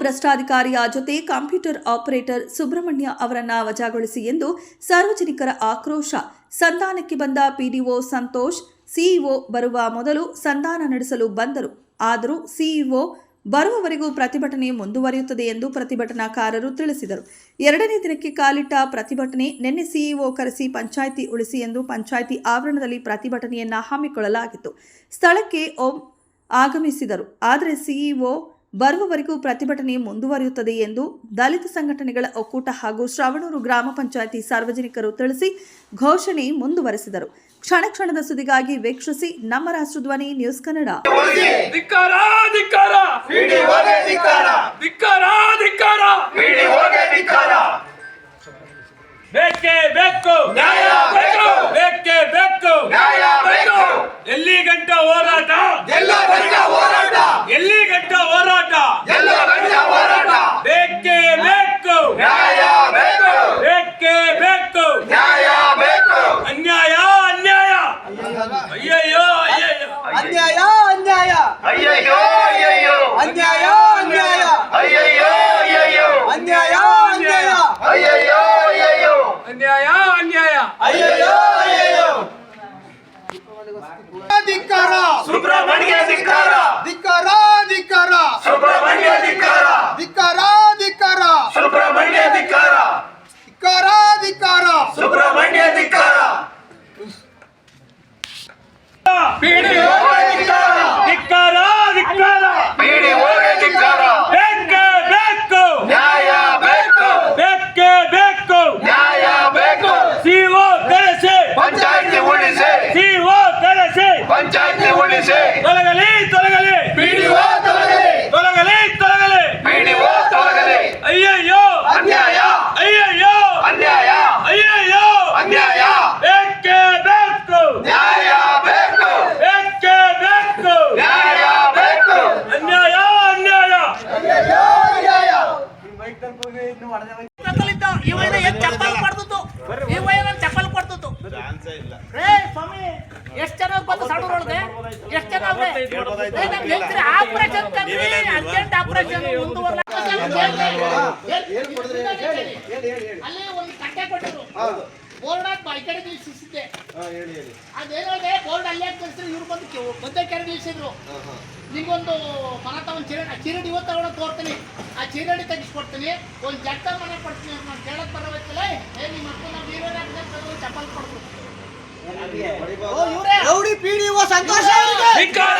ಭ್ರಷ್ಟಾಧಿಕಾರಿಯ ಜೊತೆ computer operator Subrahmanya ಅವರನ್ನ ವಜಾಗೊಳಿಸಿ ಎಂದು ಸಾರ್ವಜನಿಕರ ಆಕ್ರೋಶ. ಸಂಧಾನಕ್ಕೆ ಬಂದ ಪಿಡಿಒ ಸಂತೋಷ್ ಸಿಇಒ ಬರುವ ಮೊದಲು ಸಂಧಾನ ನಡೆಸಲು ಬಂದರು. ಆದರೂ ಸಿಇಒ ಬರುವವರೆಗೂ ಪ್ರತಿಭಟನೆ ಮುಂದುವರಿಯುತ್ತದೆ ಎಂದು ಪ್ರತಿಭಟನಾಕಾರರು ತಿಳಿಸಿದರು. ಎರಡನೇ ದಿನಕ್ಕೆ ಕಾಲಿಟ್ಟ ಪ್ರತಿಭಟನೆ. ನಿನ್ನೆ ಸಿಇಒ ಕರೆಸಿ ಪಂಚಾಯಿತಿ ಉಳಿಸಿ ಎಂದು ಪಂಚಾಯಿತಿ ಆವರಣದಲ್ಲಿ ಪ್ರತಿಭಟನೆಯನ್ನ ಹಮ್ಮಿಕೊಳ್ಳಲಾಗಿತ್ತು. ಸ್ಥಳಕ್ಕೆ ಆಗಮಿಸಿದರು. ಆದರೆ ಸಿಇಒ ಬರುವವರೆಗೂ ಪ್ರತಿಭಟನೆ ಮುಂದುವರಿಯುತ್ತದೆ ಎಂದು ದಲಿತ ಸಂಘಟನೆಗಳ ಒಕ್ಕೂಟ ಹಾಗೂ ಶ್ರವಣೂರು ಗ್ರಾಮ ಪಂಚಾಯಿತಿ ಸಾರ್ವಜನಿಕರು ತಿಳಿಸಿ ಘೋಷಣೆ ಮುಂದುವರೆಸಿದರು. ಕ್ಷಣ ಕ್ಷಣದ ಸುದ್ದಿಗಾಗಿ ವೀಕ್ಷಿಸಿ ನಮ್ಮ ರಾಷ್ಟ್ರಧ್ವನಿ ನ್ಯೂಸ್ ಕನ್ನಡ. ಎಲ್ಲಿ ಗಂಟ ಹೋರಾಟ, ಎಲ್ಲಿ ಗಂಟ ಹೋರಾಟ, ಬೇಕೇ ಬೇಕು, ಬೇಕೇ ಬೇಕು, ಅನ್ಯಾಯ ಅನ್ಯಾಯ, ಅಯ್ಯಯ್ಯೋ ಅಯ್ಯಯ್ಯೋ, ಅನ್ಯಾಯ ಅನ್ಯಾಯ, ಅಯ್ಯಯ್ಯೋ ಅಯ್ಯಯ್ಯೋ, ಅನ್ಯಾಯ ಅನ್ಯಾಯ, ಅಯ್ಯಯ್ಯೋ ಅಯ್ಯಯ್ಯೋ, ಅನ್ಯಾಯ ಅನ್ಯಾಯ, ಅಯ್ಯಯ್ಯೋ ಅಯ್ಯಯ್ಯೋ, ಅನ್ಯಾಯ ಅನ್ಯಾಯ, ಅಯ್ಯಯ್ಯೋ ಅಯ್ಯಯ್ಯೋ. ಧಿಕ್ಕಾರ, ಸುಬ್ರಹ್ಮಣ್ಯ ಧಿಕ್ಕಾರ, ಧಿಕ್ಕಾರ ಧಿಕ್ಕಾರ, ಸುಬ್ರಹ್ಮಣ್ಯ ಧಿಕ್ಕಾರ, ಧಿಕ್ಕಾರ ಧಿಕ್ಕಾರ, ಸುಬ್ರಹ್ಮಣ್ಯ ಧಿಕ್ಕಾರ, ಧಿಕ್ಕಾರ ಧಿಕ್ಕಾರ, ಸುಬ್ರಹ್ಮಣ್ಯ ಧಿಕ್ಕಾರ, ಪಿಡಿಒ ಧಿಕ್ಕಾರ, ಧಿಕ್ಕಾರ ಧಿಕ್ಕಾರ, ಪಿಡಿಒಗೆ ಧಿಕ್ಕಾರ, ಬೇಕೇ ಬೇಕು, ನ್ಯಾಯ ಬೇಕು, ಬೇಕೇ ಬೇಕು, ನ್ಯಾಯ ಬೇಕು, ಸಿಇಒ ಕರೆಸಿ ಪಂಚಾಯ್ತಿ ಉಳಿಸಿ, ಸಿಇಒ ಕರೆಸಿ ಪಂಚಾಯ್ತಿ ಉಳಿಸಿ, ತೊಲಗಲಿ ತೊಲಗಲಿ, ಪಿಡಿಒ ತೊಲಗಲಿ, ತೊಲಗಲಿ ತೊಲಗಲಿ, ಪಿಡಿಒ ತೊಲಗಲಿ, ಅಯ್ಯಯ್ಯೋ ಅನ್ಯಾಯ, ಅಯ್ಯಯ್ಯೋ ಅನ್ಯಾಯ, ಅಯ್ಯಯ್ಯೋ, ಅನ್ಯಾಯ, ಬೇಕೇ ಬೇಕು, ನ್ಯಾಯ ಬೇಕು, ಬೇಕೇ ಬೇಕು, ನ್ಯಾಯ ಬೇಕು, ಅನ್ಯಾಯ ಅನ್ಯಾಯ. ಅಯ್ಯಯ್ಯೋ ಅಯ್ಯಯ್ಯ. ಚಪ್ಪಲ್ ಕೊಡ್ತು ಚಪ್ಪಲ್ ಕೊಡ್ತು ರೇ ಸ್ವಾಮಿ ಎಷ್ಟು ಚೆನ್ನಾಗಿ ಬಂದು ಸಣ್ಣೂರೊಳಗೆ ಎಷ್ಟು ಚೆನ್ನಾಗಿ ಆಪರೇಷನ್ ಅರ್ಜೆಂಟ್ ಆಪರೇಷನ್ ಅಲ್ಲಿ ಒಂದು ಕಟ್ಟೆ ಕೊಟ್ಟರು ಬೋರ್ಡ್ ಈ ಕಡೆ ನಿಲ್ಲಿಸಿದ್ದೆ ಅದೇನಂದ್ರೆ ಬೋರ್ಡ್ ಅಲ್ಲೇ ಕಳಿಸಿದ್ರು ಇವ್ರು ಬಂದು ಬಂದೆ ಕೆರೆ ನಿಲ್ಲಿಸಿದ್ರು ನಿಮ್ಗೊಂದು ಮನ ತಗೊಂಡು ಚೀರಡಿ ಇವತ್ತು ತಗೊಂಡು ತೋರ್ತೀನಿ ಆ ಚೀರಡಿ ತೆಗಿಸ್ಕೊಡ್ತೀನಿ ಒಂದು ಜಟ್ಟ ಮನೆ ಕೊಡ್ತೀನಿ ನಾನು ಕೇಳಕ್ ಬರಬೇಕಲ್ಲ ನಿಮ್ಮ ಮಕ್ಕಳು ನಾವು ಚಪ್ಪಲ್ ಕೊಡ್ತೀನಿ ರೌಡಿ ಪಿಡಿಒ ಸಂತೋಷ್ ಅವರಿಗೆ ಧಿಕ್ಕಾರ